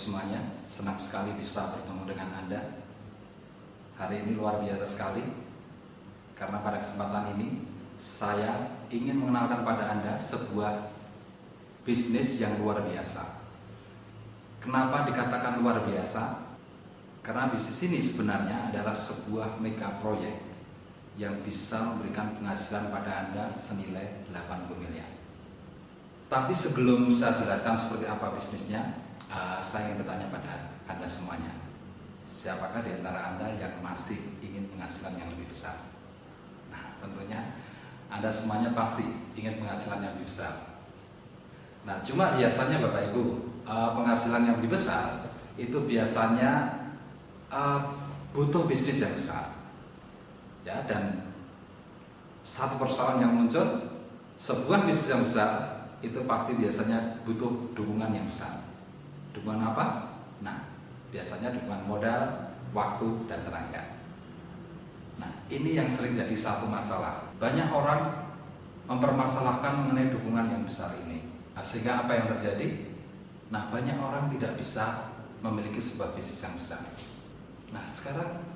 semuanya, senang sekali bisa bertemu dengan Anda. Hari ini luar biasa sekali, karena pada kesempatan ini saya ingin mengenalkan pada Anda sebuah bisnis yang luar biasa. Kenapa dikatakan luar biasa? Karena bisnis ini sebenarnya adalah sebuah mega proyek yang bisa memberikan penghasilan pada Anda senilai 80 miliar. Tapi sebelum saya jelaskan seperti apa bisnisnya, saya ingin bertanya pada Anda semuanya. Siapakah di antara Anda yang masih ingin penghasilan yang lebih besar? Nah, tentunya Anda semuanya pasti ingin penghasilan yang lebih besar. Nah, cuma biasanya Bapak Ibu, penghasilan yang lebih besar itu biasanya butuh bisnis yang besar. Ya, dan satu persoalan yang muncul, sebuah bisnis yang besar itu pasti biasanya butuh dukungan yang besar. Dukungan apa? Nah, biasanya dukungan modal, waktu, dan tenaga. Nah, ini yang sering jadi satu masalah. Banyak orang mempermasalahkan mengenai dukungan yang besar ini. Nah, sehingga apa yang terjadi? Nah, banyak orang tidak bisa memiliki sebuah bisnis yang besar. Nah, sekarang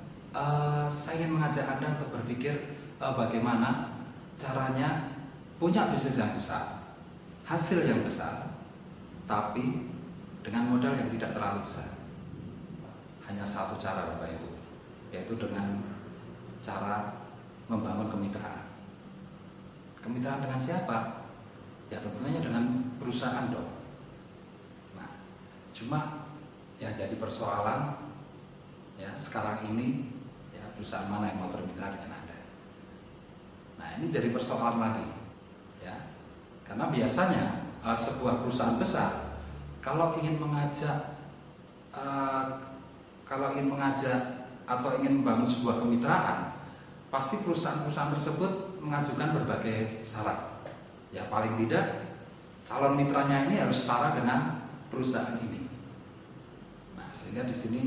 saya ingin mengajak Anda untuk berpikir bagaimana caranya punya bisnis yang besar, hasil yang besar, tapi dengan modal yang tidak terlalu besar. Hanya satu cara Bapak Ibu, yaitu dengan cara membangun kemitraan. Kemitraan dengan siapa? Ya tentunya dengan perusahaan dong. Nah, cuma yang jadi persoalan ya sekarang ini ya perusahaan mana yang mau bermitra dengan Anda. Nah, ini jadi persoalan lagi ya. Karena biasanya sebuah perusahaan besar kalau ingin mengajak atau ingin membangun sebuah kemitraan, pasti perusahaan-perusahaan tersebut mengajukan berbagai syarat. Ya paling tidak calon mitranya ini harus setara dengan perusahaan ini. Nah, sehingga di sini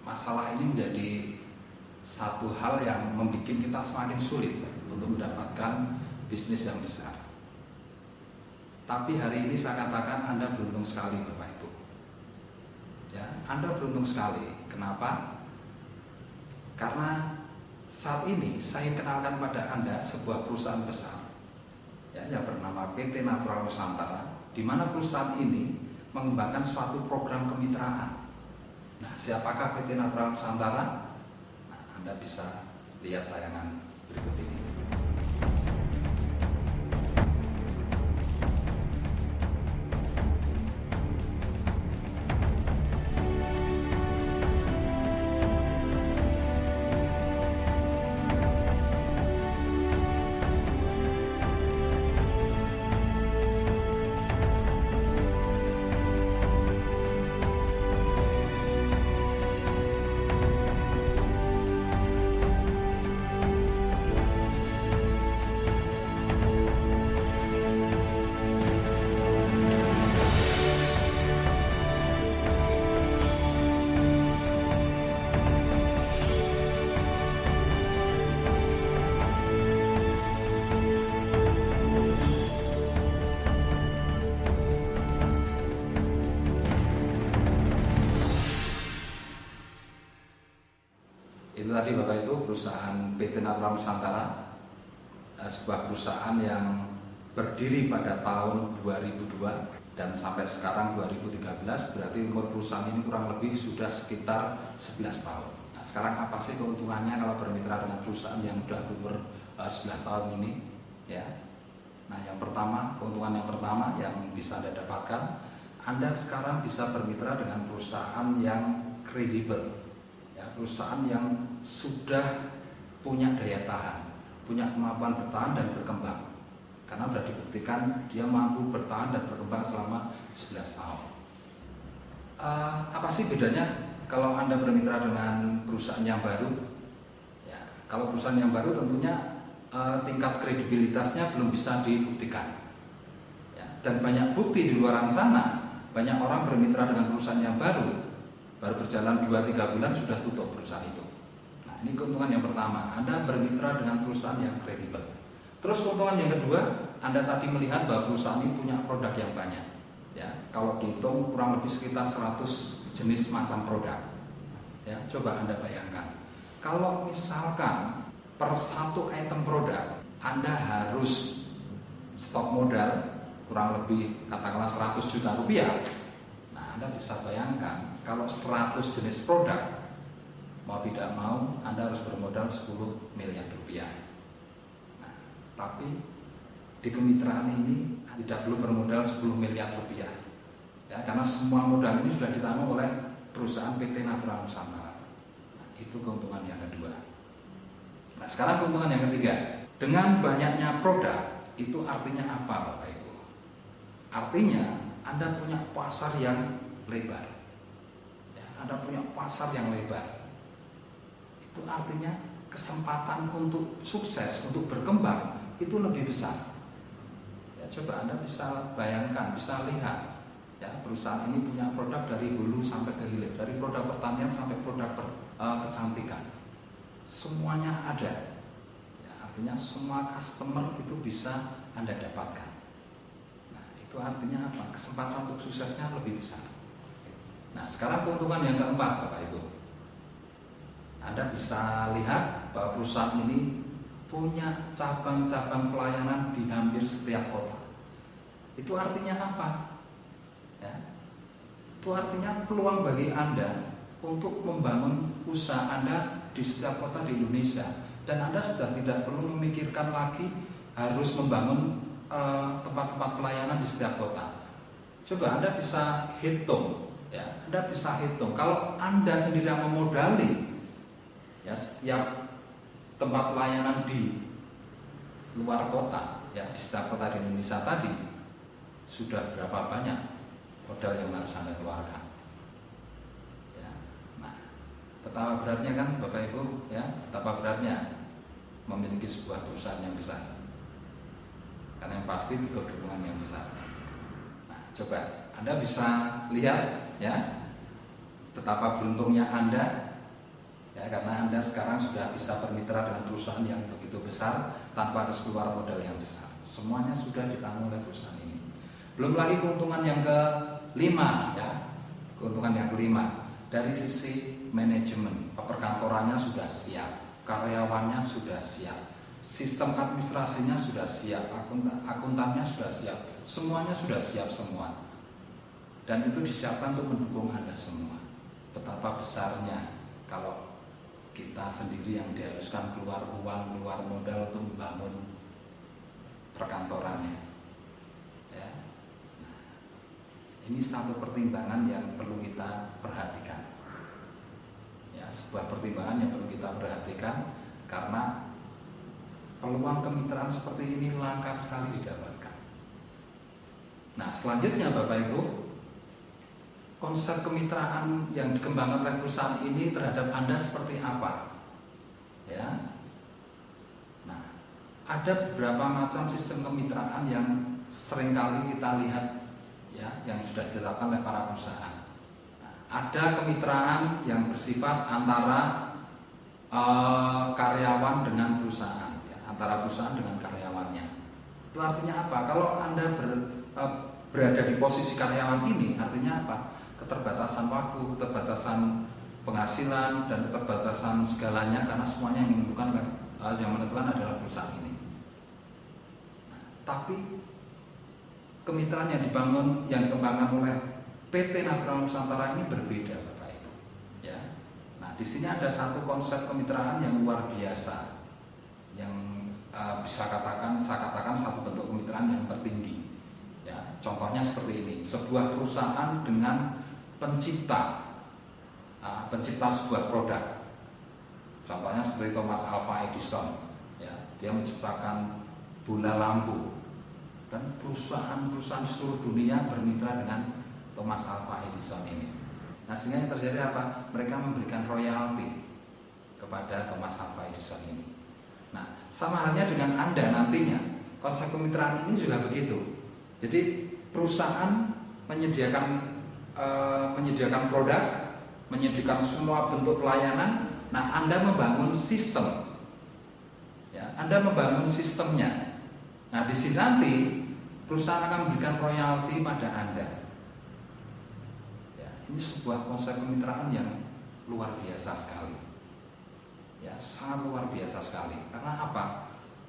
masalah ini menjadi satu hal yang membuat kita semakin sulit untuk mendapatkan bisnis yang besar. Tapi hari ini saya katakan Anda beruntung sekali Bapak Ibu. Ya, Anda beruntung sekali. Kenapa? Karena saat ini saya kenalkan pada Anda sebuah perusahaan besar ya, yang bernama PT Natural Nusantara, di mana perusahaan ini mengembangkan suatu program kemitraan. Nah, siapakah PT Natural Nusantara? Nah, Anda bisa lihat tayangan berikut ini. Itu tadi Bapak Ibu perusahaan PT Natural Nusantara, sebuah perusahaan yang berdiri pada tahun 2002 dan sampai sekarang 2013, berarti umur perusahaan ini kurang lebih sudah sekitar 11 tahun. Nah, sekarang apa sih keuntungannya kalau bermitra dengan perusahaan yang sudah berumur 11 tahun ini? Ya. Nah, keuntungan yang pertama yang bisa Anda dapatkan, Anda sekarang bisa bermitra dengan perusahaan yang kredibel. Ya, perusahaan yang sudah punya daya tahan, punya kemampuan bertahan dan berkembang. Karena sudah dibuktikan dia mampu bertahan dan berkembang selama 11 tahun. Apa sih bedanya kalau Anda bermitra dengan perusahaan yang baru? Ya, kalau perusahaan yang baru tentunya tingkat kredibilitasnya belum bisa dibuktikan. Ya, dan banyak bukti di luar sana, banyak orang bermitra dengan perusahaan yang baru berjalan 2-3 bulan sudah tutup perusahaan itu. Nah, ini keuntungan yang pertama, Anda bermitra dengan perusahaan yang kredibel. Terus keuntungan yang kedua, Anda tadi melihat bahwa perusahaan ini punya produk yang banyak. Ya, kalau dihitung kurang lebih sekitar 100 jenis macam produk. Ya, coba Anda bayangkan. Kalau misalkan per satu item produk Anda harus stok modal kurang lebih katakanlah 100 juta rupiah. Nah, Anda bisa bayangkan kalau 100 jenis produk, mau tidak mau Anda harus bermodal 10 miliar rupiah. Nah, tapi di kemitraan ini tidak perlu bermodal 10 miliar rupiah. Ya, karena semua modal ini sudah ditanggung oleh perusahaan PT Natura Nusantara. Nah, itu keuntungan yang kedua. Nah, sekarang keuntungan yang ketiga. Dengan banyaknya produk, itu artinya apa Bapak Ibu? Artinya Anda punya pasar yang lebar. Ya, Anda punya pasar yang lebar. Itu artinya kesempatan untuk sukses, untuk berkembang itu lebih besar. Ya, coba Anda bisa bayangkan, bisa lihat. Ya, perusahaan ini punya produk dari hulu sampai ke hilir, dari produk pertanian sampai produk kecantikan. Semuanya ada. Ya, artinya semua customer itu bisa Anda dapatkan. Nah, itu artinya apa? Kesempatan untuk suksesnya lebih besar. Nah, sekarang keuntungan yang keempat Bapak Ibu. Anda bisa lihat bahwa perusahaan ini punya cabang-cabang pelayanan di hampir setiap kota. Itu artinya apa? Ya, itu artinya peluang bagi Anda untuk membangun usaha Anda di setiap kota di Indonesia, dan Anda sudah tidak perlu memikirkan lagi harus membangun tempat-tempat pelayanan di setiap kota. Coba Anda bisa hitung, ya, Anda bisa hitung kalau Anda sendiri yang memodali ya setiap tempat pelayanan di luar kota, ya di setiap kota di Indonesia tadi, sudah berapa banyak modal yang harus Anda keluarkan. Ya. Nah, betapa beratnya kan Bapak Ibu, ya, betapa beratnya memiliki sebuah perusahaan yang besar. Karena yang pasti butuh dukungan yang besar. Nah, coba Anda bisa lihat, ya, betapa beruntungnya Anda, ya, karena Anda sekarang sudah bisa bermitra dengan perusahaan yang begitu besar tanpa harus keluar modal yang besar. Semuanya sudah ditanggung oleh perusahaan ini. Belum lagi keuntungan yang kelima, ya, keuntungan yang kelima dari sisi manajemen, perkantorannya sudah siap, karyawannya sudah siap, sistem administrasinya sudah siap, akuntannya sudah siap, semuanya sudah siap semua, dan itu disiapkan untuk mendukung Anda semua. Betapa besarnya kalau kita sendiri yang diharuskan keluar uang, keluar modal untuk membangun perkantorannya. Ya. Nah, ini satu pertimbangan yang perlu kita perhatikan. Ya, sebuah pertimbangan yang perlu kita perhatikan karena peluang kemitraan seperti ini langka sekali didapatkan. Nah, selanjutnya Bapak Ibu, konsep kemitraan yang dikembangkan oleh perusahaan ini terhadap Anda seperti apa? Ya. Nah, ada beberapa macam sistem kemitraan yang seringkali kita lihat, ya, yang sudah ditetapkan oleh para perusahaan. Nah, ada kemitraan yang bersifat antara karyawan dengan perusahaan, ya, antara perusahaan dengan karyawannya. Itu artinya apa? Kalau Anda berada di posisi karyawan ini, artinya apa? Keterbatasan waktu, keterbatasan penghasilan, dan keterbatasan segalanya, karena semuanya yang menentukan adalah perusahaan ini. Nah, tapi kemitraan yang dikembangkan oleh PT Natura Nusantara ini berbeda, Bapak Ibu. Ya. Nah, di sini ada satu konsep kemitraan yang luar biasa, yang saya katakan satu bentuk kemitraan yang tertinggi. Ya, contohnya seperti ini, sebuah perusahaan dengan pencipta sebuah produk. Contohnya seperti Thomas Alva Edison, ya, dia menciptakan bola lampu, dan perusahaan-perusahaan di seluruh dunia bermitra dengan Thomas Alva Edison ini. Nah, sehingga yang terjadi apa? Mereka memberikan royalti kepada Thomas Alva Edison ini. Nah, sama halnya dengan Anda nantinya, konsep kemitraan ini juga begitu. Jadi perusahaan menyediakan produk, menyediakan semua bentuk pelayanan. Nah, Anda membangun sistem, ya, Anda membangun sistemnya. Nah, di sini nanti perusahaan akan memberikan royalti pada Anda. ini sebuah konsep kemitraan yang luar biasa sekali. Ya, sangat luar biasa sekali. Karena apa?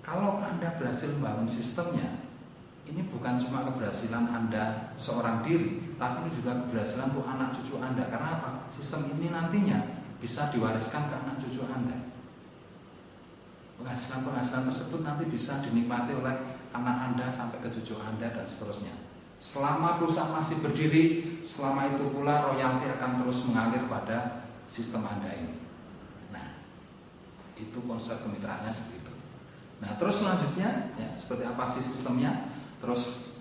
Kalau Anda berhasil membangun sistemnya, ini bukan cuma keberhasilan Anda seorang diri, tapi ini juga keberhasilan untuk anak cucu Anda. Karena apa? Sistem ini nantinya bisa diwariskan ke anak cucu Anda. Penghasilan-penghasilan tersebut nanti bisa dinikmati oleh anak Anda sampai ke cucu Anda dan seterusnya. Selama perusahaan masih berdiri, selama itu pula royalti akan terus mengalir pada sistem Anda ini. Nah, itu konsep kemitraannya seperti itu. Nah, terus selanjutnya, ya, seperti apa sih sistemnya? Terus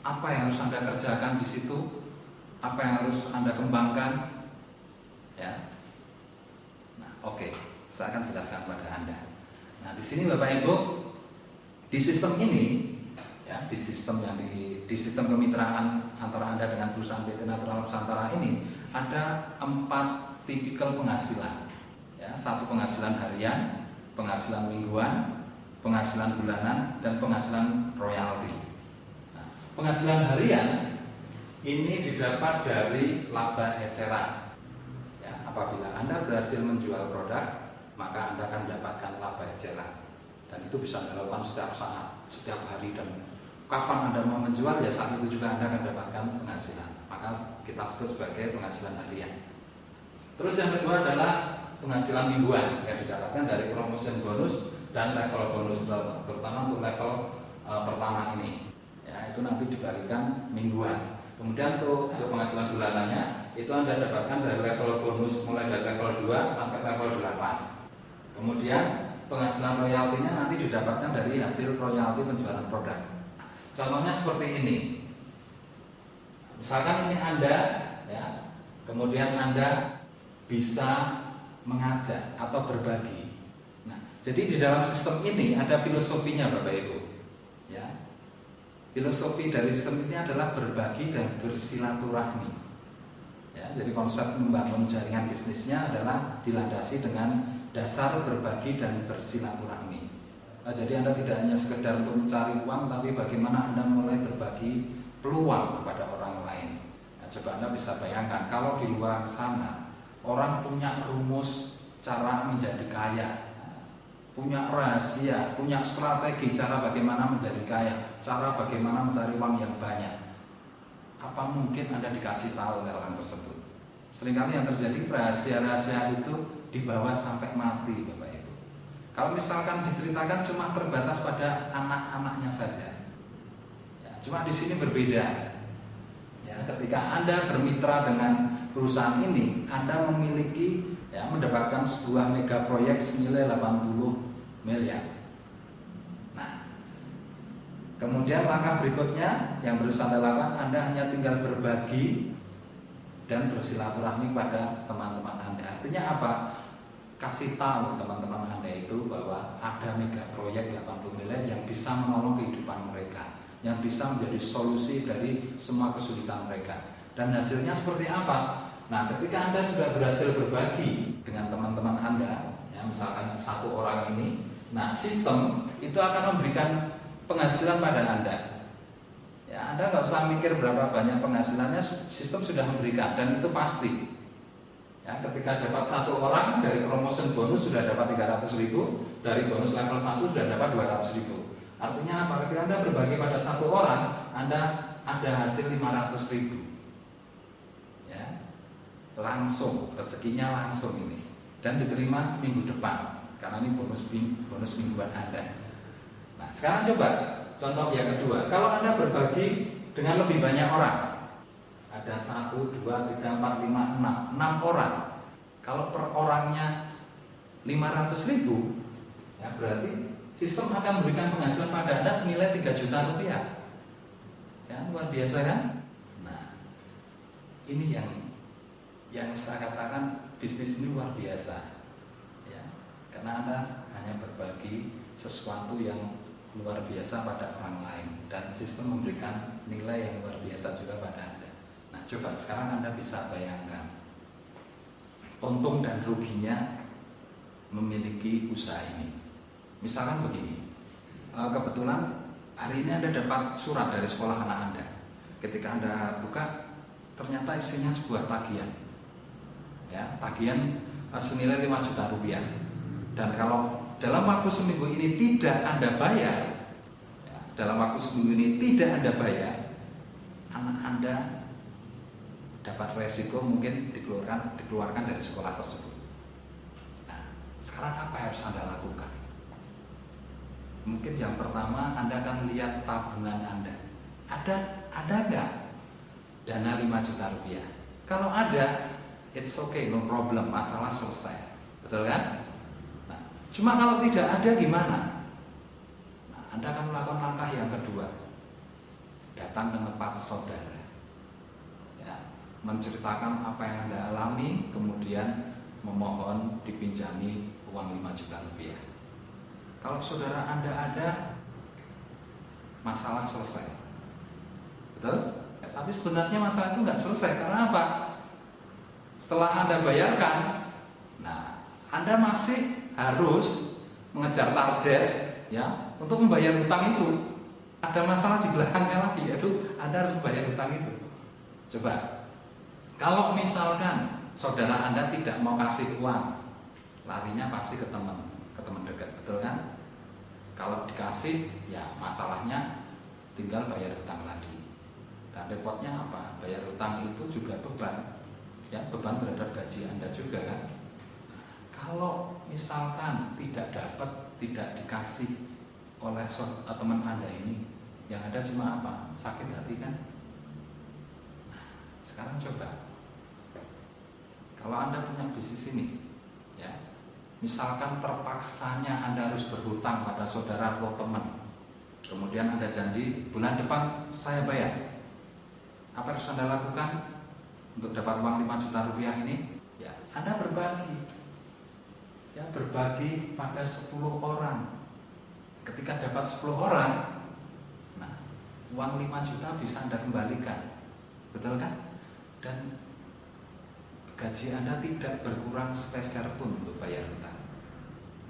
apa yang harus Anda kerjakan di situ? Apa yang harus Anda kembangkan? Ya. Nah, oke, saya akan jelaskan pada Anda. Nah, di sini Bapak Ibu, di sistem ini, ya, di sistem kemitraan antara Anda dengan perusahaan PT Natural Nusantara ini ada 4 tipikal penghasilan. Ya, 1 penghasilan harian, penghasilan mingguan, penghasilan bulanan, dan penghasilan royalti. Nah, penghasilan harian ini didapat dari laba eceran. Ya, apabila Anda berhasil menjual produk, maka Anda akan mendapatkan laba eceran. Dan itu bisa dilakukan setiap saat, setiap hari, dan kapan Anda mau menjual, ya saat itu juga Anda akan mendapatkan penghasilan. Maka kita sebut sebagai penghasilan harian. Terus yang kedua adalah penghasilan mingguan yang didapatkan dari promotion bonus dan level bonus, terutama untuk level pertama ini. Ya, itu nanti dibagikan mingguan. Kemudian untuk penghasilan bulanannya itu Anda dapatkan dari level bonus mulai dari level 2 sampai level 8. Kemudian penghasilan royaltinya nanti didapatkan dari hasil royalti penjualan produk. Contohnya seperti ini. Misalkan ini Anda, ya, kemudian Anda bisa mengajak atau berbagi. Nah, jadi di dalam sistem ini ada filosofinya, Bapak Ibu. Ya, filosofi dari sistem ini adalah berbagi dan bersilaturahmi. Ya, jadi konsep membangun jaringan bisnisnya adalah dilandasi dengan dasar berbagi dan bersilaturahmi. Nah, jadi Anda tidak hanya sekedar untuk mencari uang, tapi bagaimana Anda mulai berbagi peluang kepada orang lain. Nah, coba Anda bisa bayangkan kalau di luar sana orang punya rumus cara menjadi kaya, punya rahasia, punya strategi cara bagaimana menjadi kaya, cara bagaimana mencari uang yang banyak. Apa mungkin Anda dikasih tahu oleh orang tersebut? Seringkali yang terjadi rahasia-rahasia itu dibawa sampai mati, Bapak Ibu. Kalau misalkan diceritakan cuma terbatas pada anak-anaknya saja. Ya, cuma di sini berbeda. Ya, ketika Anda bermitra dengan perusahaan ini, Anda memiliki, ya, mendapatkan sebuah mega proyek senilai 80 miliar. Nah, kemudian langkah berikutnya yang harus Anda lakukan, Anda hanya tinggal berbagi dan bersilaturahmi pada teman-teman Anda. Artinya apa? Kasih tahu teman-teman Anda itu bahwa ada mega proyek 80 miliar yang bisa menolong kehidupan mereka, yang bisa menjadi solusi dari semua kesulitan mereka. Dan hasilnya seperti apa? Nah, ketika Anda sudah berhasil berbagi dengan teman-teman Anda, ya, misalkan 1 orang ini, nah, sistem itu akan memberikan penghasilan pada Anda. Ya, Anda nggak usah mikir berapa banyak penghasilannya, sistem sudah memberikan, dan itu pasti. Ya, ketika dapat 1 orang dari promotion bonus sudah dapat 300.000, dari bonus level 1 sudah dapat 200.000. Artinya apa? Ketika Anda berbagi pada 1 orang, Anda ada hasil 500.000. Ya, langsung rezekinya langsung ini, dan diterima minggu depan karena ini bonus mingguan Anda. Nah, sekarang coba contoh yang kedua. Kalau Anda berbagi dengan lebih banyak orang, ada 1, 2, 3, 4, 5, 6 orang. Kalau per orangnya 500.000, ya berarti sistem akan memberikan penghasilan pada Anda senilai 3 juta rupiah. Ya, luar biasa kan? Nah, ini yang saya katakan bisnis ini luar biasa. Ya, karena Anda hanya berbagi sesuatu yang luar biasa pada orang lain, dan sistem memberikan nilai yang luar biasa juga pada Anda. Nah, coba sekarang Anda bisa bayangkan untung dan ruginya memiliki usaha ini. Misalkan begini, kebetulan hari ini Anda dapat surat dari sekolah anak Anda. Ketika Anda buka, ternyata isinya sebuah tagihan, ya, tagihan senilai 5 juta rupiah. Dan kalau dalam waktu seminggu ini tidak Anda bayar, ya, dalam waktu seminggu ini tidak Anda bayar, anak Anda dapat resiko mungkin dikeluarkan dari sekolah tersebut. Nah, sekarang apa yang harus Anda lakukan? Mungkin yang pertama Anda akan lihat tabungan Anda. Ada nggak dana 5 juta rupiah? Kalau ada, it's okay, no problem, masalah selesai. Betul kan? Nah, cuma kalau tidak ada gimana? Nah, Anda akan melakukan langkah yang kedua. Datang ke tempat saudara. Ya, menceritakan apa yang Anda alami, kemudian memohon dipinjami uang 5 juta rupiah. Kalau saudara Anda ada, masalah selesai. Betul? Tapi sebenarnya masalah itu nggak selesai. Karena apa? Setelah Anda bayarkan, nah, Anda masih harus mengejar target, ya, untuk membayar hutang itu. Ada masalah di belakangnya lagi, yaitu Anda harus membayar hutang itu. Coba, kalau misalkan saudara Anda tidak mau kasih uang, larinya pasti ke teman dekat, betul kan? Kalau dikasih, ya masalahnya tinggal bayar hutang lagi. Dan repotnya apa? Bayar hutang itu juga beban, ya, beban terhadap gaji Anda juga kan. Kalau misalkan tidak dapat, tidak dikasih oleh teman Anda ini, yang ada cuma apa? Sakit hati kan? Nah, sekarang coba, kalau Anda punya bisnis ini, ya, misalkan terpaksanya Anda harus berhutang pada saudara atau teman, kemudian Anda janji bulan depan saya bayar. Apa yang harus Anda lakukan untuk dapat uang 5 juta rupiah ini? Ya, Anda berbagi. Ya, berbagi pada 10 orang. Ketika dapat 10 orang, nah, uang 5 juta bisa Anda kembalikan. Betul kan? Dan gaji Anda tidak berkurang sepeser pun untuk bayar hutang.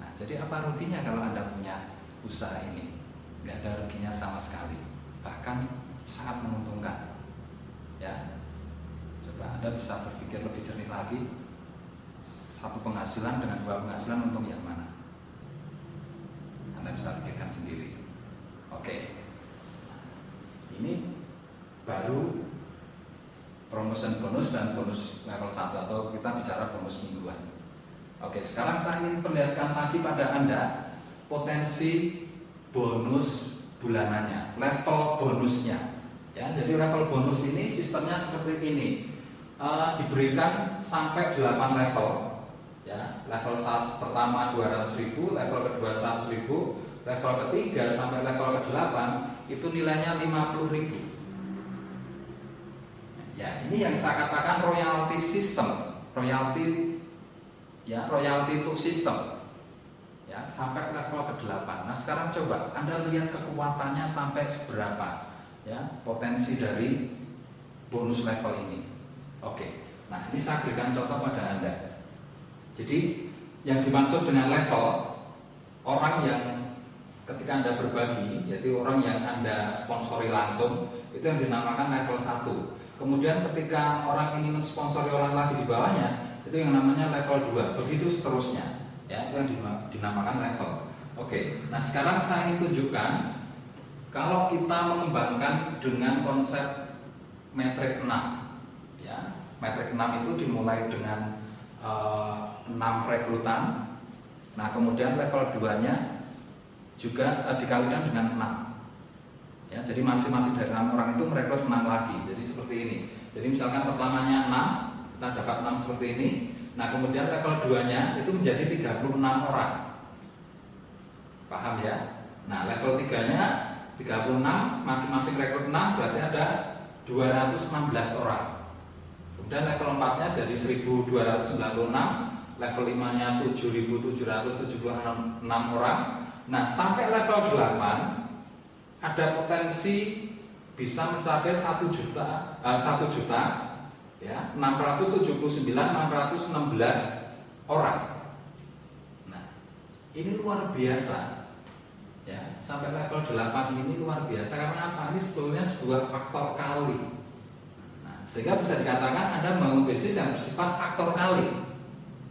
Nah, jadi apa ruginya kalau Anda punya usaha ini? Nggak ada ruginya sama sekali. Bahkan sangat menguntungkan. Ya, coba Anda bisa berpikir lebih jernih lagi. Satu penghasilan dengan dua penghasilan, untung yang mana? Anda bisa pikirkan sendiri. Oke, ini baru promotion bonus dan bonus level 1, atau kita bicara bonus mingguan. Oke, sekarang saya ingin perlihatkan lagi pada Anda potensi bonus bulanannya, level bonusnya. Ya, jadi level bonus ini sistemnya seperti ini, diberikan sampai 8 level. Ya, level pertama 200.000, level kedua 100.000, level ketiga sampai level ke-8 itu nilainya 50.000. Ya, ini yang saya katakan royalty system, royalty, ya, royalty untuk sistem. Ya, sampai level ke-8. Nah, sekarang coba Anda lihat kekuatannya sampai seberapa. Ya, potensi dari bonus level ini. Oke, nah ini saya berikan contoh pada Anda. Jadi yang dimaksud dengan level, orang yang ketika Anda berbagi, yaitu orang yang Anda sponsori langsung, itu yang dinamakan level 1. Kemudian ketika orang ini mensponsori orang lagi di bawahnya, itu yang namanya level 2. Begitu seterusnya, ya, itu yang dinamakan level. Oke, nah sekarang saya ingin tunjukkan kalau kita mengembangkan dengan konsep metrik 6, ya, metrik 6 itu dimulai dengan 6 rekrutan. Nah, kemudian level 2-nya juga dikalikan dengan 6. Ya, jadi masing-masing dari 6 orang itu merekrut 6 lagi. Jadi seperti ini. Jadi misalkan pertamanya 6, kita dapat 6 seperti ini. Nah, kemudian level 2-nya itu menjadi 36 orang. Paham ya? Nah, level 3-nya 36, masing-masing rekrut 6, berarti ada 216 orang. Kemudian level 4-nya jadi 1296, level 5-nya 7776 orang. Nah, sampai level 8 ada potensi bisa mencapai 1 juta ya, 679.616 orang. Nah, ini luar biasa. Ya, sampai level 8 ini luar biasa karena apa? Ini sebetulnya sebuah faktor kali. Nah, Sehingga bisa dikatakan Anda membangun bisnis yang bersifat faktor kali.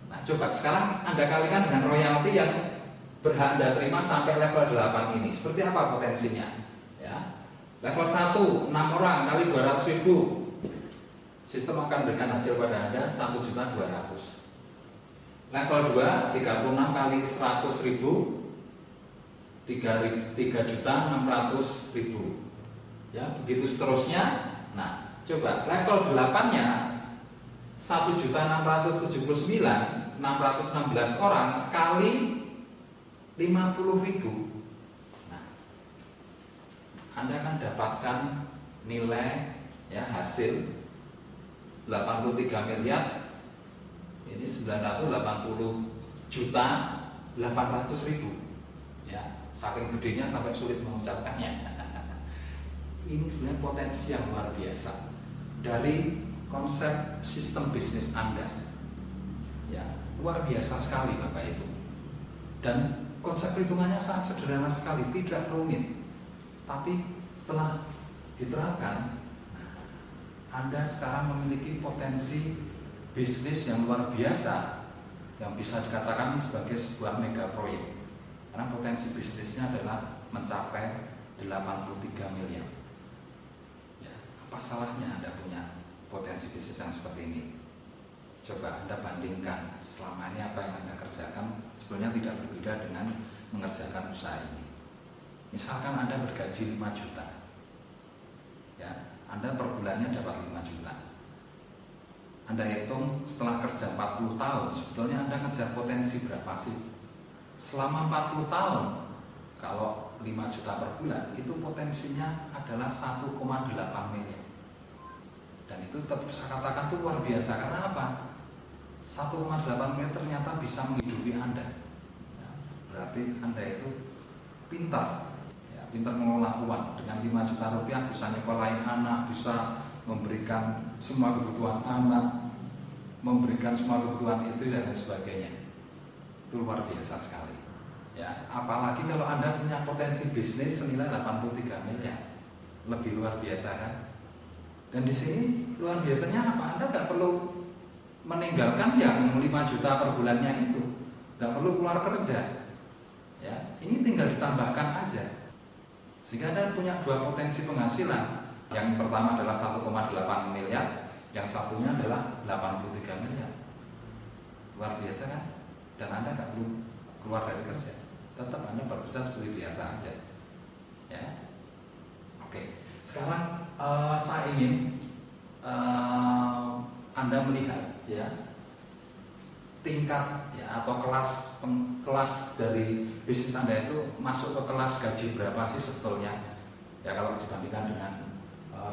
Nah, coba sekarang Anda kalikan dengan royalti yang berhak Anda terima sampai level 8 ini. Seperti apa potensinya? Ya. Level 1, 6 orang kali 200.000. Sistem akan berikan hasil pada Anda 1.200.000. Level 2, 36 kali 100.000, 3.600.000. Ya, begitu seterusnya. Nah, coba level 8-nya 1.679.616 orang kali 50.000. Nah, Anda akan dapatkan nilai ya hasil 83 miliar. Ini 980.800.000. Ya, saking gedenya sampai sulit mengucapkannya. Ini sebenarnya potensi yang luar biasa dari konsep sistem bisnis Anda. Ya, luar biasa sekali Bapak Ibu. Dan konsep perhitungannya sangat sederhana sekali, tidak rumit. Tapi setelah diterapkan, Anda sekarang memiliki potensi bisnis yang luar biasa yang bisa dikatakan sebagai sebuah mega proyek. Karena potensi bisnisnya adalah mencapai 83 miliar. Apa salahnya Anda punya potensi bisnis yang seperti ini? Coba Anda bandingkan selama ini apa yang Anda kerjakan sebenarnya tidak berbeda dengan mengerjakan usaha ini. Misalkan Anda bergaji 5 juta, ya, Anda per bulannya dapat 5 juta. Anda hitung setelah kerja 40 tahun, sebetulnya Anda ngejar potensi berapa sih? Selama 40 tahun, kalau 5 juta per bulan, itu potensinya adalah 1,8 miliar. Dan itu tetap saya katakan itu luar biasa. Karena apa? 1,8 miliar ternyata bisa menghidupi Anda. Ya, berarti Anda itu pintar, ya, pintar mengelola uang. Dengan 5 juta rupiah bisa nyekolahin anak, bisa memberikan semua kebutuhan anak, memberikan semua kebutuhan istri dan lain sebagainya. Itu luar biasa sekali. Ya, apalagi kalau Anda punya potensi bisnis senilai 83 miliar, lebih luar biasa kan? Dan di sini luar biasanya apa? Anda nggak perlu meninggalkan yang 5 juta per bulannya itu, nggak perlu keluar kerja. Ya, ini tinggal ditambahkan aja. Sehingga Anda punya dua potensi penghasilan. Yang pertama adalah 1,8 miliar, yang satunya adalah 83 miliar. Luar biasa kan? Dan Anda nggak perlu keluar dari kerja, tetap Anda bekerja seperti biasa aja. Ya, oke. Sekarang saya ingin Anda melihat ya tingkat ya atau kelas dari bisnis Anda itu masuk ke kelas gaji berapa sih sebetulnya? Ya kalau dibandingkan dengan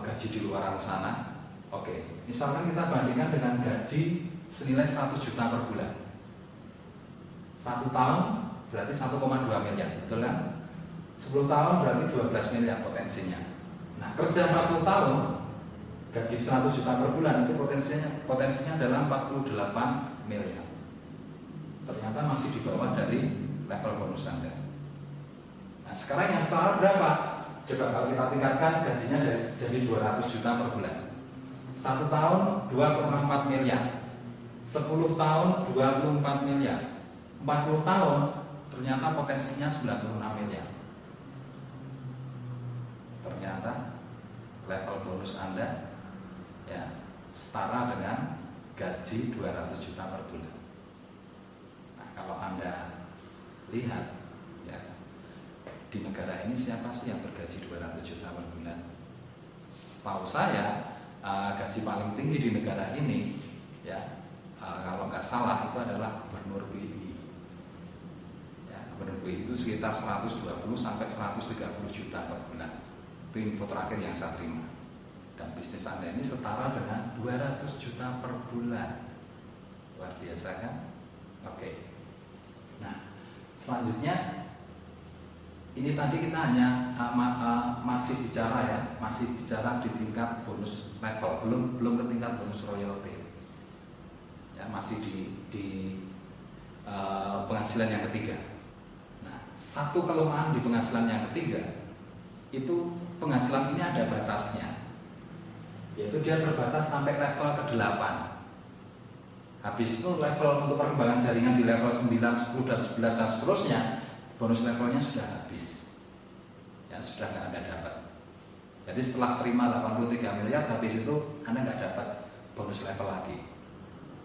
gaji di luar sana. Oke, misalkan kita bandingkan dengan gaji senilai 100 juta per bulan. 1 tahun berarti 1,2 miliar, betul kan? 10 tahun berarti 12 miliar potensinya. Nah, kerja 40 tahun, gaji 100 juta per bulan itu potensinya adalah 48 miliar. Ternyata masih di bawah dari level bonus Anda. Nah, sekarang yang setara berapa? Coba kalau kita tingkatkan gajinya jadi 200 juta per bulan. 1 tahun 2,4 miliar. 10 tahun 24 miliar. 40 tahun ternyata potensinya 96 miliar. Ternyata level bonus Anda ya setara dengan gaji 200 juta per bulan. Nah, kalau Anda lihat ya di negara ini siapa sih yang bergaji 200 juta per bulan? Setahu saya gaji paling tinggi di negara ini ya kalau nggak salah itu adalah gubernur BI. Ya, gubernur BI itu sekitar 120 sampai 130 juta per bulan. Itu info terakhir yang saya terima. Dan bisnis Anda ini setara dengan 200 juta per bulan. Luar biasa kan? Oke. Nah, selanjutnya ini tadi kita hanya masih bicara di tingkat bonus level, belum ke tingkat bonus royalty. Ya, masih di penghasilan yang ketiga. Nah, satu kelemahan di penghasilan yang ketiga itu penghasilan ini ada batasnya. yaitu dia terbatas sampai level ke-8. Habis itu level untuk perkembangan jaringan di level 9, 10, dan 11 dan seterusnya, bonus levelnya sudah habis. Ya, sudah nggak Anda dapat. Jadi setelah terima 83 miliar, habis itu Anda nggak dapat bonus level lagi.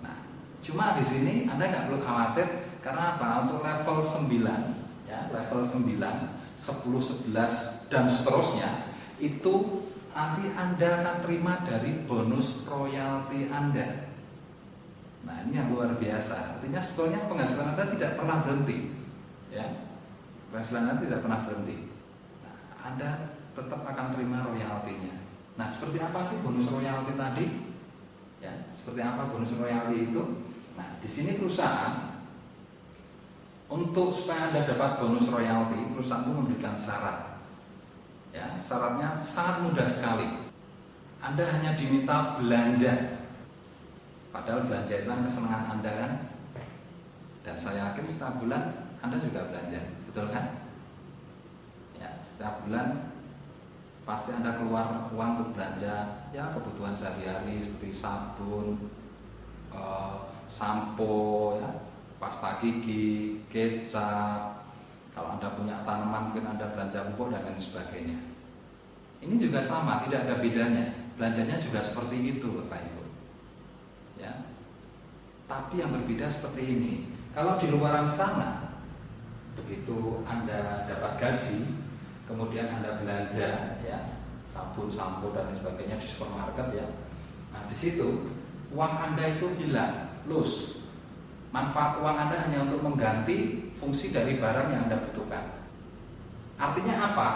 Nah, cuma di sini Anda nggak perlu khawatir, karena apa? Untuk level 9, ya, level 9, 10, 11 dan seterusnya, itu nanti Anda akan terima dari bonus royalti Anda. Nah, ini yang luar biasa. Artinya sebetulnya penghasilan Anda tidak pernah berhenti, ya. Penghasilan Anda tidak pernah berhenti. Nah, Anda tetap akan terima royaltinya. Nah, seperti apa sih bonus royalti tadi? Ya, seperti apa bonus royalti itu? Nah, di sini perusahaan, untuk supaya Anda dapat bonus royalti, perusahaan itu memberikan syarat. Ya, syaratnya sangat mudah sekali. Anda hanya diminta belanja. Padahal belanja itu kan kesenangan Anda kan? Dan saya yakin setiap bulan Anda juga belanja, betul kan? Ya, setiap bulan pasti Anda keluar uang untuk belanja, ya, kebutuhan sehari-hari seperti sabun, sampo, ya, pasta gigi, kecap. Kalau Anda punya tanaman, mungkin Anda belanja pupuk dan lain sebagainya. Ini juga sama, tidak ada bedanya. Belanjanya juga seperti itu, Bapak Ibu. Ya. Tapi yang berbeda seperti ini. Kalau di luaran sana, begitu Anda dapat gaji, kemudian Anda belanja, ya, sabun, sampo dan lain sebagainya di supermarket, ya. Nah, di situ uang Anda itu hilang, loss. Manfaat uang Anda hanya untuk mengganti fungsi dari barang yang Anda butuhkan. Artinya apa?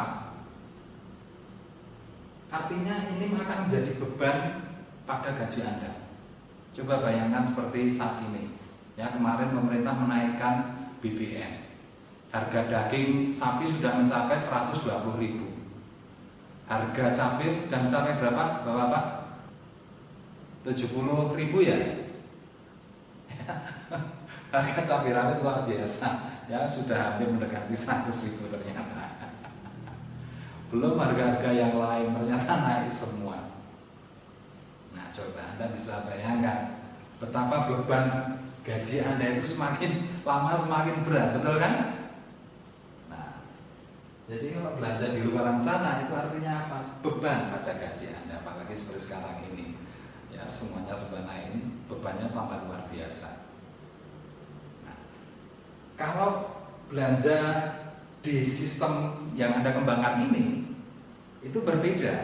Artinya ini akan menjadi beban pada gaji Anda. Coba bayangkan seperti saat ini. Ya, kemarin pemerintah menaikkan BBM. Harga daging sapi sudah mencapai 120.000. Harga cabai dan mencapai berapa, Bapak-bapak? 70.000 ya? Harga cabai rawit luar biasa, ya, sudah hampir mendekati 100.000 ternyata. Belum harga-harga yang lain, ternyata naik semua. Nah, coba Anda bisa bayangkan betapa beban gaji Anda itu semakin lama semakin berat, betul kan? Nah, jadi kalau belanja di luaran sana itu artinya apa? Beban pada gaji Anda, apalagi seperti sekarang ini. Ya, semuanya sudah naik, ini bebannya tambah luar biasa. Nah, kalau belanja di sistem yang Anda kembangkan ini, itu berbeda.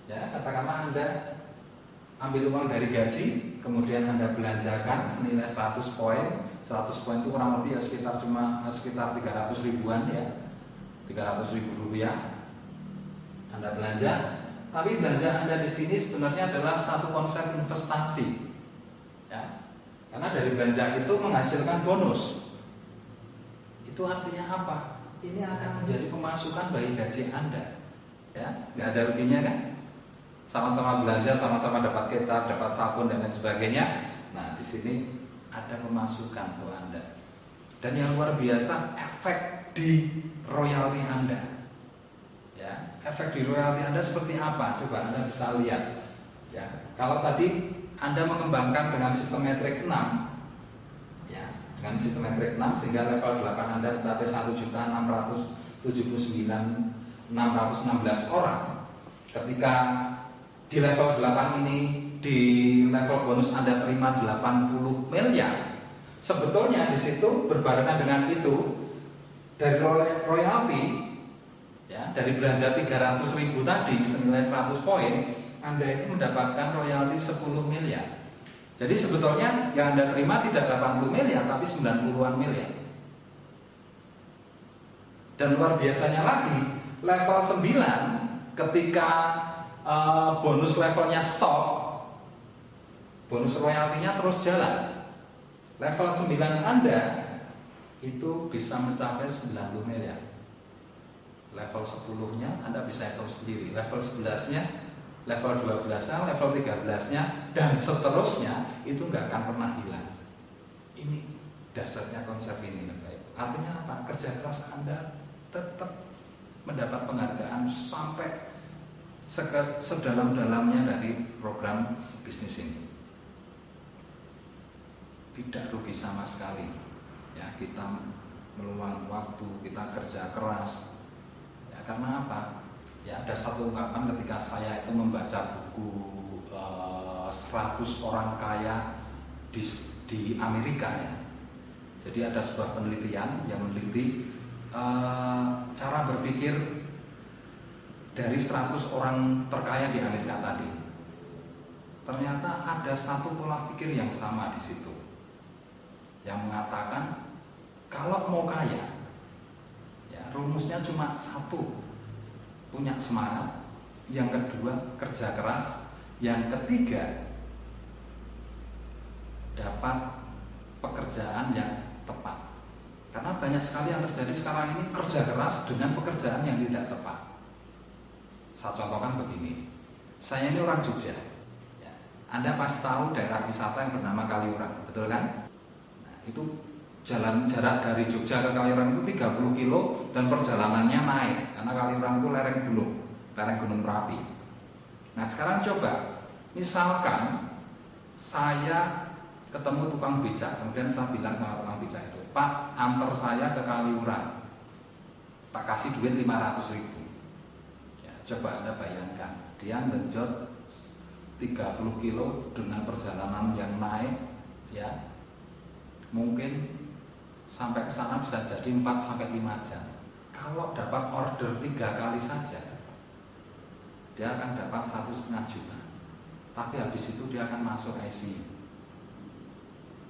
Ya, katakanlah Anda ambil uang dari gaji, kemudian Anda belanjakan senilai 100 poin. 100 poin itu kurang lebih ya sekitar 300 ribuan, ya, 300.000 rupiah. Anda belanja, tapi belanja Anda di sini sebenarnya adalah satu konsep investasi, ya, karena dari belanja itu menghasilkan bonus. Itu artinya apa? Ini akan menjadi pemasukan bagi gaji Anda, ya, nggak ada ruginya kan? Sama-sama belanja, sama-sama dapat kecap, dapat sabun dan lain sebagainya. Nah, di sini ada pemasukan untuk Anda. Dan yang luar biasa, efek di royalti Anda. Ya, efek di royalti Anda seperti apa? Coba Anda bisa lihat. Ya, kalau tadi Anda mengembangkan dengan sistem metrik 6, ya, dengan sistem metrik 6 sehingga level 8 Anda mencapai 1.679.616 orang. Ketika di level 8 ini, di level bonus Anda terima 80 miliar. Sebetulnya di situ berbarengan dengan itu, dari royalti, ya, dari belanja 300.000 tadi senilai 100 poin, Anda itu mendapatkan royalti 10 miliar. Jadi sebetulnya yang Anda terima tidak 80 miliar tapi 90-an miliar. Dan luar biasanya lagi, level 9 ketika bonus levelnya stop, bonus royaltinya terus jalan. Level 9 Anda itu bisa mencapai 90 miliar. Level 10-nya Anda bisa hitung sendiri. Level 11-nya, level 12-nya, level 13-nya, dan seterusnya itu nggak akan pernah hilang. Ini dasarnya konsep ini, Bapak. Artinya apa? Kerja keras Anda tetap mendapat penghargaan sampai sedalam-dalamnya dari program bisnis ini. Tidak rugi sama sekali. Ya, kita meluangkan waktu, kita kerja keras. Ya, karena apa? Ya, ada satu ungkapan ketika saya itu membaca buku 100 orang kaya di Amerika ya. Jadi ada sebuah penelitian yang meneliti cara berpikir dari 100 orang terkaya di Amerika tadi. Ternyata ada satu pola pikir yang sama di situ, yang mengatakan kalau mau kaya, ya rumusnya cuma satu, punya semangat, yang kedua kerja keras, yang ketiga dapat pekerjaan yang tepat. Karena banyak sekali yang terjadi sekarang ini kerja keras dengan pekerjaan yang tidak tepat. Saya contohkan begini, saya ini orang Jogja. Ya, Anda pasti tahu daerah wisata yang bernama Kaliurang, betul kan? Nah, itu jalan jarak dari Jogja ke Kaliurang itu 30 kilo dan perjalanannya naik karena Kaliurang itu lereng gunung Merapi. Nah sekarang coba, misalkan saya ketemu tukang becak, kemudian saya bilang sama tukang becak itu, Pak, antar saya ke Kaliurang, tak kasih duit 500.000. Ya, coba Anda bayangkan, dia genjot 30 kilo dengan perjalanan yang naik, ya mungkin sampai ke sana bisa jadi 4-5 jam. Kalau dapat order 3 kali saja, dia akan dapat 1,5 juta. Tapi habis itu dia akan masuk ICU.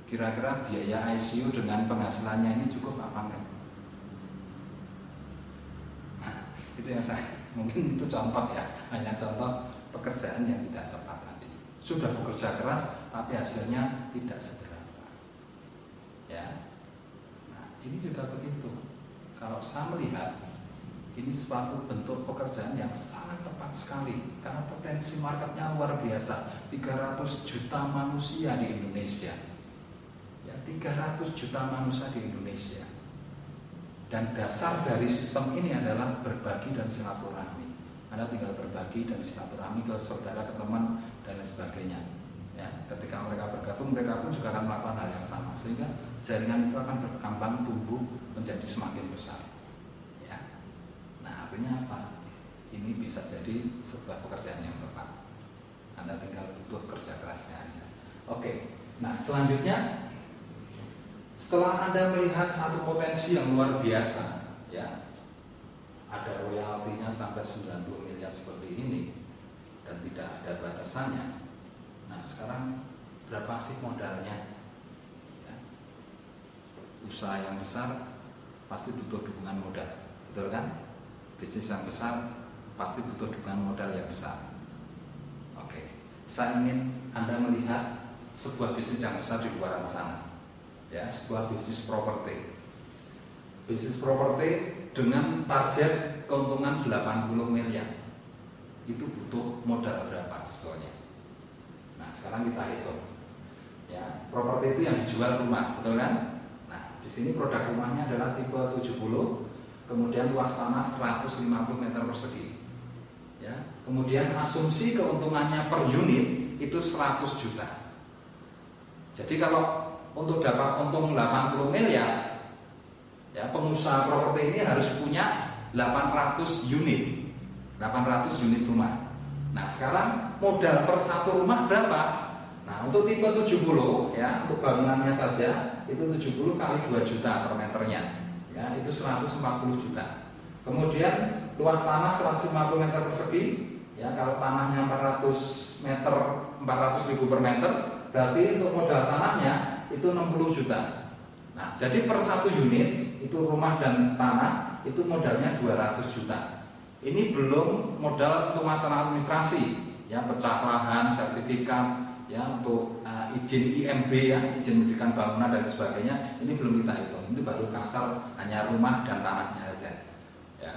Kira-kira biaya ICU dengan penghasilannya ini cukup apa enggak? Nah, itu yang saya mungkin itu contoh ya, hanya contoh pekerjaan yang tidak tepat tadi. Sudah bekerja keras, tapi hasilnya tidak seberapa. Ya, nah ini juga begitu. Kalau saya melihat ini suatu bentuk pekerjaan yang sangat tepat sekali karena potensi marketnya luar biasa. 300 juta manusia di Indonesia. Ya, 300 juta manusia di Indonesia. Dan dasar dari sistem ini adalah berbagi dan silaturahmi. Anda tinggal berbagi dan silaturahmi ke saudara, ke teman dan lain sebagainya. Ya, ketika mereka bergabung, mereka pun juga akan melakukan hal yang sama sehingga jaringan itu akan berkembang, tumbuh menjadi semakin besar. Ya. Nah, artinya apa? Ini bisa jadi sebuah pekerjaan yang tepat. Anda tinggal butuh kerja kerasnya aja. Oke. Nah, selanjutnya setelah Anda melihat satu potensi yang luar biasa, ya, ada royaltinya sampai 90 miliar seperti ini dan tidak ada batasannya. Nah, sekarang berapa sih modalnya? Ya. Usaha yang besar pasti butuh dukungan modal, betul kan? Bisnis yang besar pasti butuh dukungan modal yang besar. Oke, saya ingin Anda melihat sebuah bisnis yang besar di luar sana. Ya, sebuah bisnis properti. Bisnis properti dengan target keuntungan 80 miliar. Itu butuh modal berapa sebetulnya? Nah, sekarang kita hitung. Ya, properti itu yang dijual rumah, betul kan? Nah, di sini produk rumahnya adalah tipe 70, kemudian luas tanah 150 meter persegi. Ya, kemudian asumsi keuntungannya per unit itu 100 juta. Jadi kalau untuk dapat untung 80 miliar, ya pengusaha properti ini harus punya 800 unit rumah. Nah, sekarang modal per satu rumah berapa? Nah, untuk tipe 70 ya, untuk bangunannya saja itu 70 kali 2 juta per meternya. Ya, itu 140 juta. Kemudian luas tanah 150 meter persegi, ya kalau tanahnya 400.000 per meter, berarti untuk modal tanahnya itu 60 juta. Nah, jadi per satu unit itu rumah dan tanah itu modalnya 200 juta. Ini belum modal untuk masalah administrasi, ya pecah lahan, sertifikat, ya untuk izin IMB, ya izin mendirikan bangunan dan sebagainya. Ini belum kita hitung. Ini baru kasar hanya rumah dan tanahnya saja. Ya.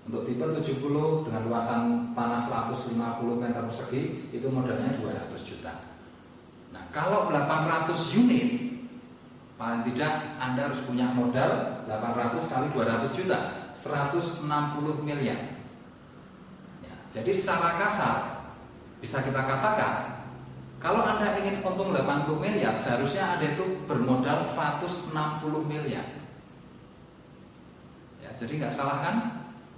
Untuk tipe 70 dengan luasan tanah 150 meter persegi itu modalnya 200 juta. Nah, kalau 800 unit, paling tidak Anda harus punya modal 800 kali 200 juta, 160 miliar. Ya, jadi secara kasar, bisa kita katakan kalau Anda ingin untung 80 miliar, seharusnya Anda itu bermodal 160 miliar. Ya, jadi nggak salah kan?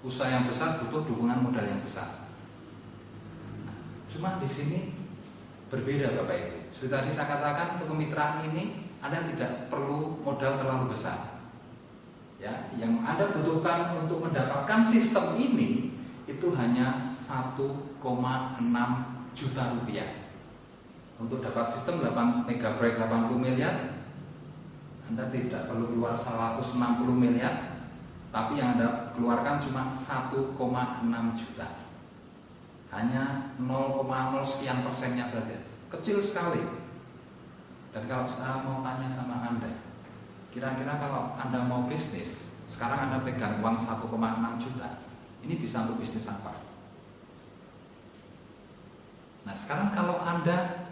Usaha yang besar butuh dukungan modal yang besar. Nah, cuma di sini berbeda Bapak Ibu. Seperti tadi saya katakan, untuk kemitraan ini Anda tidak perlu modal terlalu besar. Ya, yang Anda butuhkan untuk mendapatkan sistem ini itu hanya 1,6 juta rupiah. Untuk dapat sistem 8 megabyte 80 miliar, Anda tidak perlu keluar 160 miliar, tapi yang Anda keluarkan cuma 1,6 juta. Hanya 0,0 sekian persennya saja. Kecil sekali. Dan kalau saya mau tanya sama Anda, kira-kira kalau Anda mau bisnis, sekarang Anda pegang uang 1,6 juta, ini bisa untuk bisnis apa? Nah, sekarang kalau Anda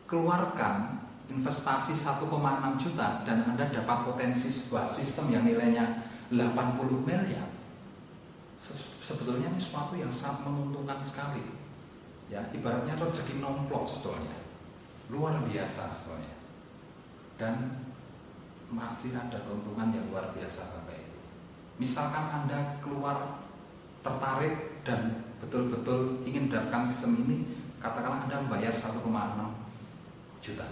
keluarkan investasi 1,6 juta dan Anda dapat potensi sebuah sistem yang nilainya 80 miliar, sebetulnya ini sesuatu yang sangat menguntungkan sekali. Ya, ibaratnya rezeki nomplok sebetulnya. Luar biasa sebetulnya. Dan masih ada keuntungan yang luar biasa Bapak Ibu. Misalkan Anda keluar tertarik dan betul-betul ingin mendapatkan sistem ini, katakanlah Anda membayar 1,6 juta.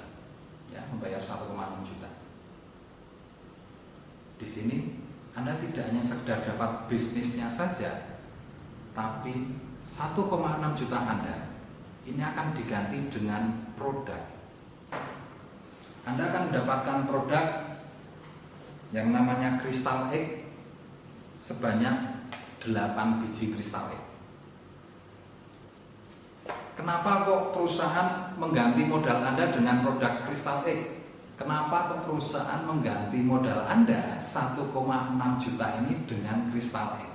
Ya, membayar 1,6 juta. Di sini Anda tidak hanya sekedar dapat bisnisnya saja, tapi 1,6 juta Anda ini akan diganti dengan produk. Anda akan mendapatkan produk yang namanya Crystal Egg sebanyak 8 biji Crystal Egg. Kenapa kok perusahaan mengganti modal Anda dengan produk Crystal Egg? Kenapa kok perusahaan mengganti modal Anda 1,6 juta ini dengan Crystal Egg?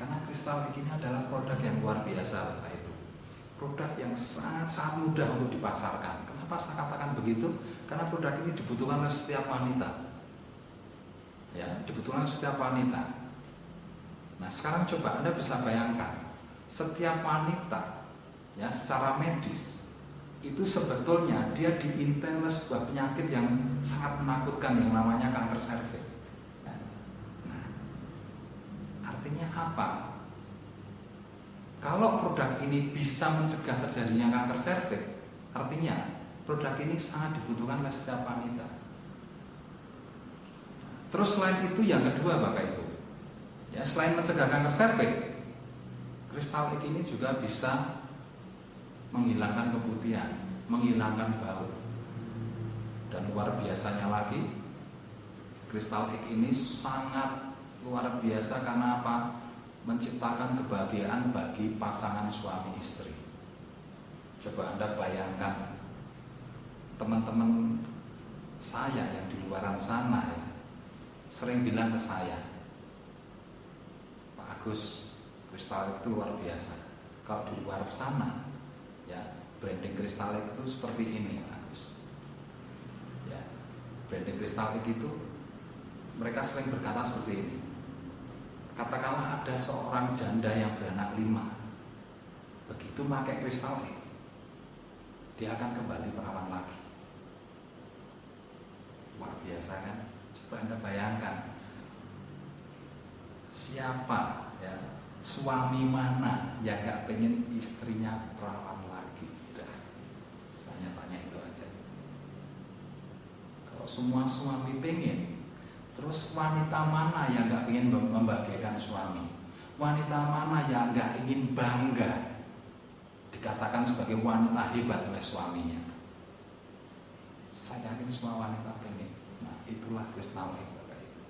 Karena Crystal Egg ini adalah produk yang luar biasa Bapak Ibu. Produk yang sangat mudah untuk dipasarkan. Kenapa saya katakan begitu? Karena produk ini dibutuhkan oleh setiap wanita. Ya, dibutuhkan oleh setiap wanita. Nah, sekarang coba Anda bisa bayangkan, setiap wanita ya secara medis itu sebetulnya dia diintai oleh sebuah penyakit yang sangat menakutkan yang namanya kanker serviks. Nah, artinya apa? Kalau produk ini bisa mencegah terjadinya kanker serviks, artinya produk ini sangat dibutuhkan oleh setiap wanita. Terus selain itu yang kedua Bapak Ibu, ya selain mencegah kanker serviks, Crystal Egg ini juga bisa menghilangkan keputihan, menghilangkan bau. Dan luar biasanya lagi, Crystal Egg ini sangat luar biasa karena apa? Menciptakan kebahagiaan bagi pasangan suami istri. Coba Anda bayangkan, teman-teman saya yang di luar sana ya, sering bilang ke saya, Pak Agus, Crystal Egg itu luar biasa. Kalau di luar sana, ya branding Crystal Egg itu seperti ini, Pak Agus. Ya, branding Crystal Egg itu mereka sering berkata seperti ini. Katakanlah ada seorang janda yang beranak 5, begitu pakai Crystal Egg, dia akan kembali perawan lagi. Luar biasa kan? Coba Anda bayangkan, siapa ya? Suami mana yang gak pengen istrinya perawan lagi? Udah, saya tanya itu aja. Kalau semua suami pengen, terus wanita mana yang gak pengen membahagiakan suami? Wanita mana yang gak ingin bangga dikatakan sebagai wanita hebat oleh suaminya? Saya yakin semua wanita pengen. Nah, itulah Crystal Egg Bapak Ibu.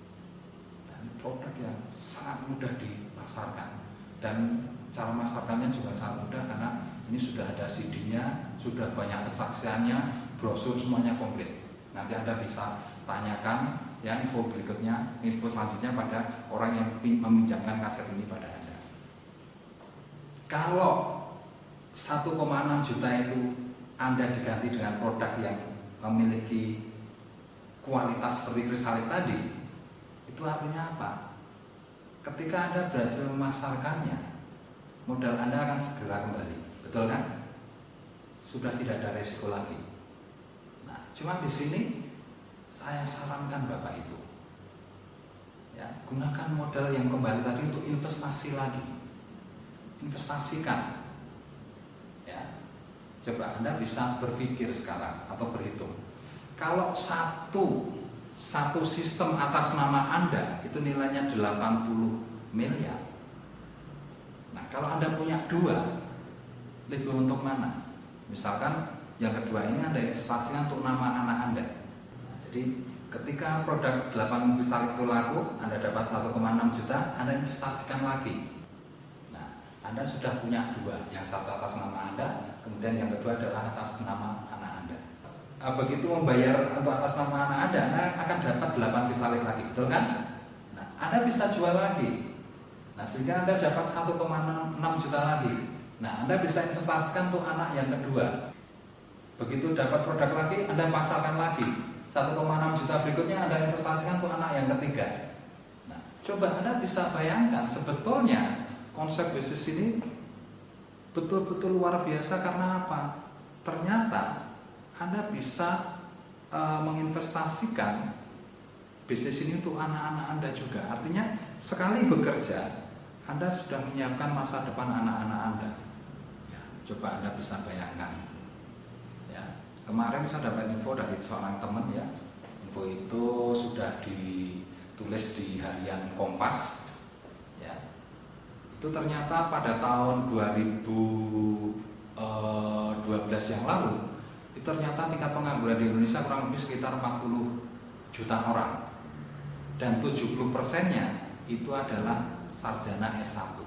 Dan produk yang sangat mudah dipasarkan. Dan cara masarkannya juga sangat mudah karena ini sudah ada CD-nya, sudah banyak kesaksiannya, brosur semuanya komplit. Nanti Anda bisa tanyakan ya info berikutnya, info selanjutnya pada orang yang meminjamkan kaset ini pada Anda. Kalau 1,6 juta itu Anda diganti dengan produk yang memiliki kualitas seperti Crystal Egg tadi, itu artinya apa? Ketika Anda berhasil memasarkannya, modal Anda akan segera kembali, betul kan? Sudah tidak ada resiko lagi. Nah, cuma di sini saya sarankan Bapak Ibu, ya, gunakan modal yang kembali tadi untuk investasi lagi, investasikan. Ya, coba Anda bisa berpikir sekarang atau berhitung. Kalau satu sistem atas nama Anda itu nilainya 80 miliar. Nah, kalau Anda punya 2, lebih untung mana? Misalkan yang kedua ini Anda investasikan untuk nama anak Anda. Nah, jadi ketika produk 8 pisau itu laku, Anda dapat 1,6 juta, Anda investasikan lagi. Nah, Anda sudah punya 2, yang satu atas nama Anda, kemudian yang kedua adalah atas nama anak Anda. Begitu membayar untuk atas nama anak Anda akan dapat 8 pisau lagi, betul kan? Nah, Anda bisa jual lagi. Nah, sehingga Anda dapat 1,6 juta lagi. Nah, Anda bisa investasikan untuk anak yang kedua. Begitu dapat produk lagi, Anda pasarkan lagi. 1,6 juta berikutnya Anda investasikan untuk anak yang ketiga. Nah, coba Anda bisa bayangkan sebetulnya konsep bisnis ini betul-betul luar biasa karena apa? Ternyata Anda bisa menginvestasikan bisnis ini untuk anak-anak Anda juga. Artinya sekali bekerja, Anda sudah menyiapkan masa depan anak-anak Anda. Ya, coba Anda bisa bayangkan. Ya, kemarin saya dapat info dari seorang teman, ya. Info itu sudah ditulis di harian Kompas. Ya, itu ternyata pada tahun 2012 yang lalu, itu ternyata tingkat pengangguran di Indonesia kurang lebih sekitar 40 juta orang. Dan 70%-nya itu adalah sarjana S1.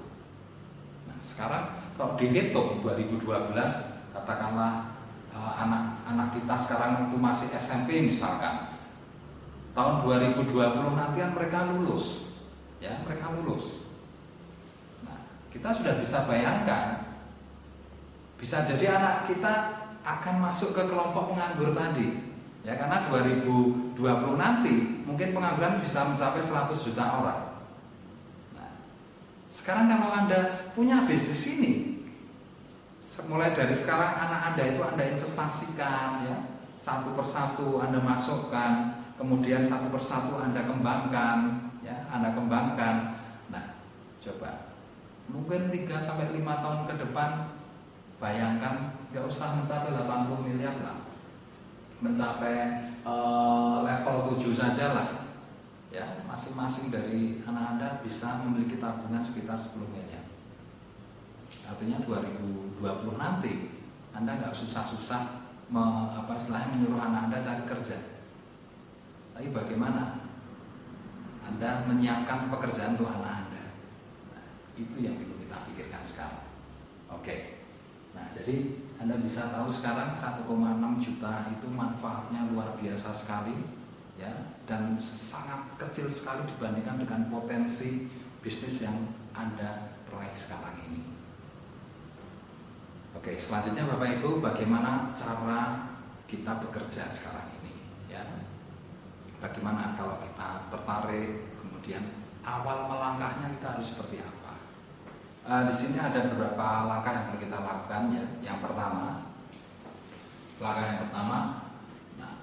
Nah, sekarang kalau dihitung 2012, katakanlah anak-anak kita sekarang itu masih SMP misalkan. Tahun 2020 nanti kan mereka lulus. Ya, mereka lulus. Nah, kita sudah bisa bayangkan, bisa jadi anak kita akan masuk ke kelompok penganggur tadi. Ya, karena 2020 nanti mungkin pengangguran bisa mencapai 100 juta orang. Nah, sekarang kalau Anda punya bisnis ini, mulai dari sekarang anak Anda itu Anda investasikan, ya, satu persatu Anda masukkan, kemudian satu persatu Anda kembangkan, ya, Anda kembangkan. Nah, coba mungkin 3-5 tahun ke depan, bayangkan, nggak usah mencapai 80 miliar lah, mencapai level 7 saja lah, ya, masing-masing dari anak Anda bisa memiliki tabungan sekitar 10 miliar. Artinya 2020 nanti Anda nggak susah-susah menyuruh anak Anda cari kerja. Tapi bagaimana Anda menyiapkan pekerjaan untuk anak Anda? Nah, itu yang perlu kita pikirkan sekarang. Oke. Nah, jadi Anda bisa tahu sekarang 1,6 juta itu manfaatnya luar biasa sekali, ya, dan sangat kecil sekali dibandingkan dengan potensi bisnis yang Anda raih sekarang ini. Oke, selanjutnya Bapak Ibu, bagaimana cara kita bekerja sekarang ini, ya? Bagaimana kalau kita tertarik, kemudian awal melangkahnya kita harus seperti apa? Di sini ada beberapa langkah yang perlu kita lakukan, ya. Yang pertama, nah,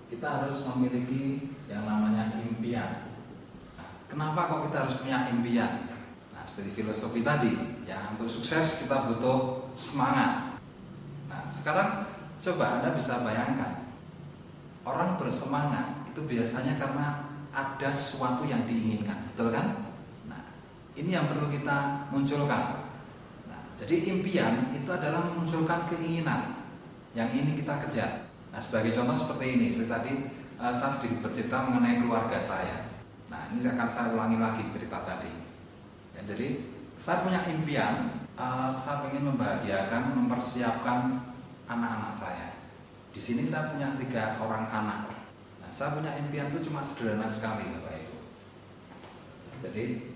kita harus memiliki yang namanya impian. Nah, kenapa kok kita harus punya impian? Nah, seperti filosofi tadi, ya, untuk sukses kita butuh semangat. Nah, sekarang coba Anda bisa bayangkan, orang bersemangat itu biasanya karena ada sesuatu yang diinginkan, betul kan? Ini yang perlu kita munculkan. Nah, jadi impian itu adalah memunculkan keinginan yang ingin kita kejar. Nah, sebagai contoh seperti ini, seperti tadi saya sedikit bercerita mengenai keluarga saya. Nah, ini akan saya ulangi lagi cerita tadi. Ya, jadi saya punya impian, saya ingin membahagiakan, mempersiapkan anak-anak saya. Di sini saya punya 3 orang anak. Nah, saya punya impian itu cuma sederhana sekali, Bapak Ibu. Jadi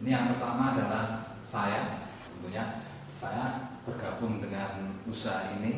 ini yang pertama adalah saya, tentunya saya bergabung dengan usaha ini